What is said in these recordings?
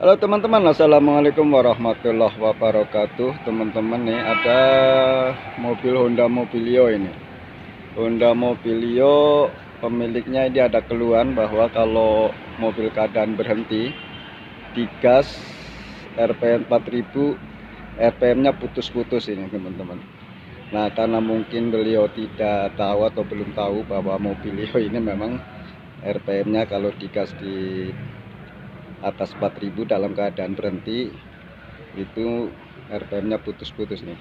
Halo teman-teman, assalamualaikum warahmatullahi wabarakatuh. Teman-teman nih ada mobil Honda Mobilio ini. Honda Mobilio pemiliknya ini ada keluhan bahwa kalau mobil keadaan berhenti digas RPM 4000, RPM-nya putus-putus ini teman-teman. Nah, karena mungkin beliau tidak tahu atau belum tahu bahwa Mobilio ini memang RPM-nya kalau digas di atas 4000 dalam keadaan berhenti itu RPM-nya putus-putus nih.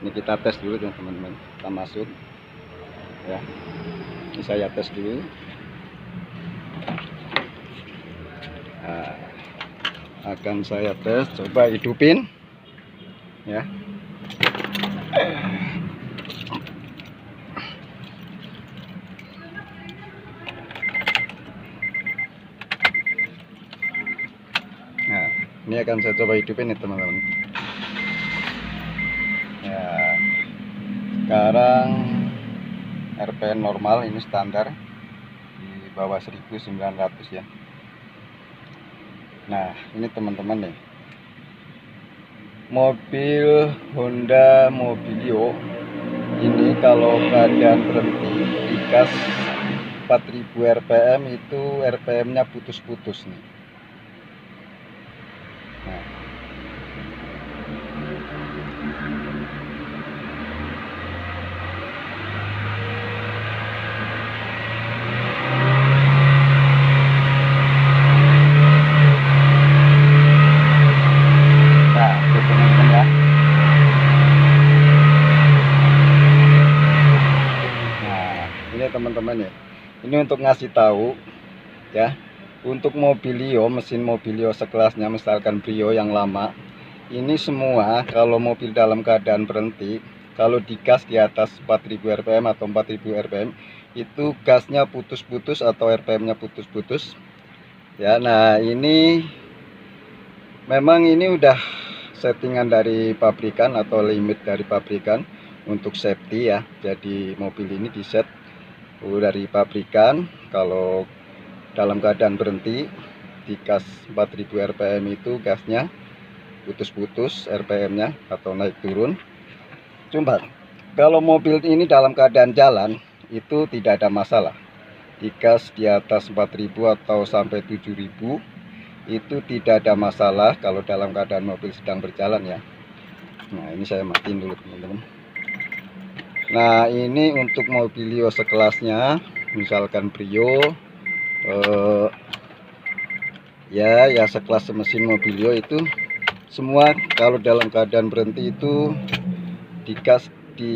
Ini kita tes dulu ya teman-teman. Kita masuk ya. Ini saya tes dulu. Nah, akan saya tes, coba hidupin ya. Nah, ini akan saya coba hidupin nih teman-teman. Ya, sekarang RPM normal, ini standar di bawah 1900 ya. Nah, ini teman-teman nih, mobil Honda Mobilio ini kalau keadaan berhenti digas 4000 RPM itu RPM-nya putus-putus nih. Nah, itu teman-teman ya. Nah, ini teman-teman ya. Ini untuk ngasih tahu ya. Untuk Mobilio, mesin Mobilio sekelasnya misalkan Brio yang lama, ini semua kalau mobil dalam keadaan berhenti, kalau digas di atas 4000 rpm atau 4000 rpm itu gasnya putus-putus atau RPM-nya putus-putus ya. Nah, ini memang ini udah settingan dari pabrikan atau limit dari pabrikan untuk safety ya. Jadi mobil ini diset dari pabrikan kalau dalam keadaan berhenti di gas 4000 rpm itu gasnya putus-putus RPM-nya atau naik turun. Cuma kalau mobil ini dalam keadaan jalan itu tidak ada masalah. Di gas di atas 4000 atau sampai 7000 itu tidak ada masalah kalau dalam keadaan mobil sedang berjalan ya. Nah, ini saya matiin dulu teman-teman. Nah, ini untuk Mobilio sekelasnya misalkan Brio ya sekelas mesin Mobilio itu semua kalau dalam keadaan berhenti itu digas di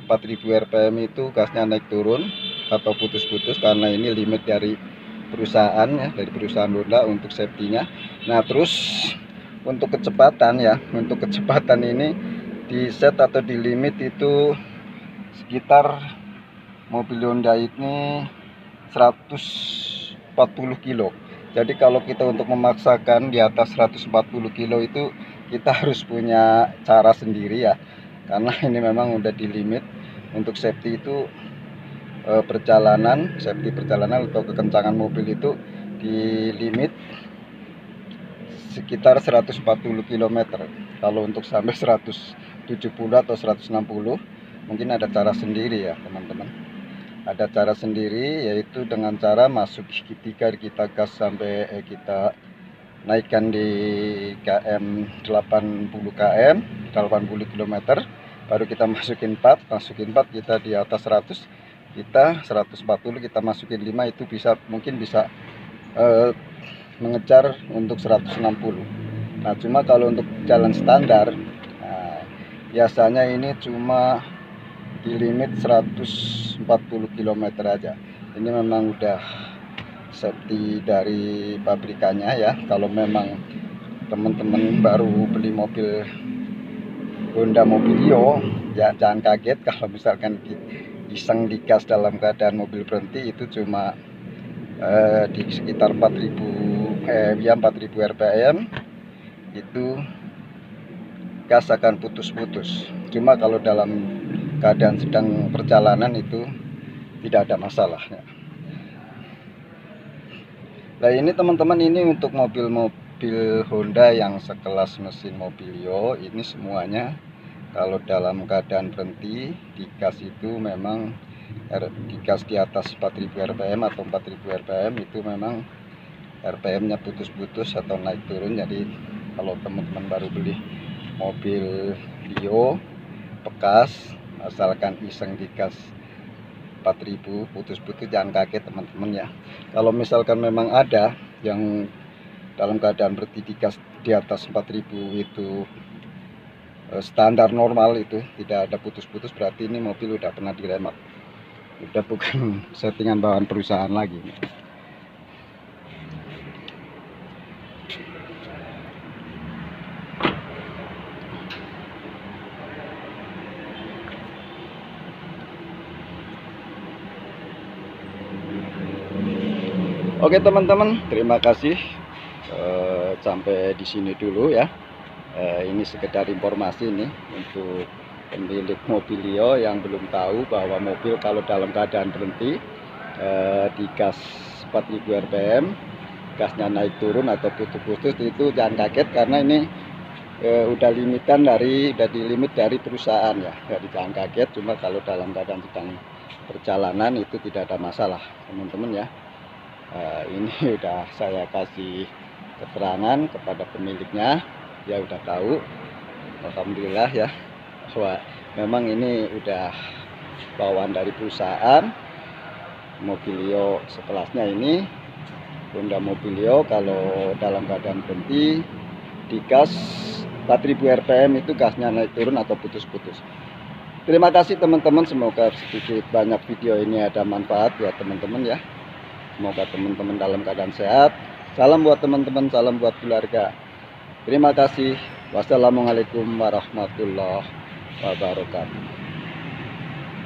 4000 rpm itu gasnya naik turun atau putus-putus karena ini limit dari perusahaan ya, dari perusahaan Honda untuk safety-nya. Nah, terus untuk kecepatan ya, untuk kecepatan ini di set atau di limit itu sekitar mobil Honda ini 140 kilo. Jadi kalau kita untuk memaksakan di atas 140 kilo itu kita harus punya cara sendiri ya, karena ini memang udah di limit untuk safety itu. Safety perjalanan atau kekencangan mobil itu di limit sekitar 140 km. Kalau untuk sampai 170 atau 160 mungkin ada cara sendiri ya teman-teman. Ada cara sendiri, yaitu dengan cara masuk segitiga kita gas sampai kita naikkan di km 80 km 80 km, baru kita masukin 4 kita di atas 100, kita 140 kita masukin 5, itu mungkin bisa mengejar untuk 160. Nah, cuma kalau untuk jalan standar biasanya ini cuma di limit 140 km aja. Ini memang udah safety dari pabrikannya ya. Kalau memang teman-teman baru beli mobil Honda Mobilio ya, jangan kaget kalau misalkan iseng digas dalam keadaan mobil berhenti itu cuma di sekitar 4000 rpm itu gas akan putus-putus. Cuma kalau dalam keadaan sedang perjalanan itu tidak ada masalahnya. Nah, ini teman-teman, ini untuk mobil mobil Honda yang sekelas mesin Mobilio ini semuanya kalau dalam keadaan berhenti digas itu memang digas di atas 4000 rpm atau 4000 rpm itu memang RPM nya putus-putus atau naik turun. Jadi kalau teman-teman baru beli mobil Lio bekas, asalkan iseng digas 4000 putus-putus, jangan kaget teman-teman ya. Kalau misalkan memang ada yang dalam keadaan berhenti digas di atas 4000 itu standar normal, itu tidak ada putus-putus, berarti ini mobil udah pernah diremak, udah bukan settingan bawaan perusahaan lagi. Oke teman-teman, terima kasih. Sampai di sini dulu ya. Ini sekedar informasi nih untuk pemilik Mobilio yang belum tahu bahwa mobil kalau dalam keadaan berhenti digas 4000 rpm, gasnya naik turun atau putus-putus, itu jangan kaget karena ini udah di limit dari perusahaan ya. Jadi jangan kaget, cuma kalau dalam keadaan sedang perjalanan itu tidak ada masalah teman-teman ya. Ini udah saya kasih keterangan kepada pemiliknya, dia udah tahu. Alhamdulillah ya, bahwa memang ini udah bawaan dari perusahaan. Mobilio sekelasnya ini Honda Mobilio kalau dalam keadaan berhenti digas 4000 rpm itu gasnya naik turun atau putus-putus. Terima kasih teman-teman, semoga sedikit banyak video ini ada manfaat buat teman-teman ya. Semoga teman-teman dalam keadaan sehat. Salam buat teman-teman, salam buat keluarga. Terima kasih. Wassalamualaikum warahmatullahi wabarakatuh.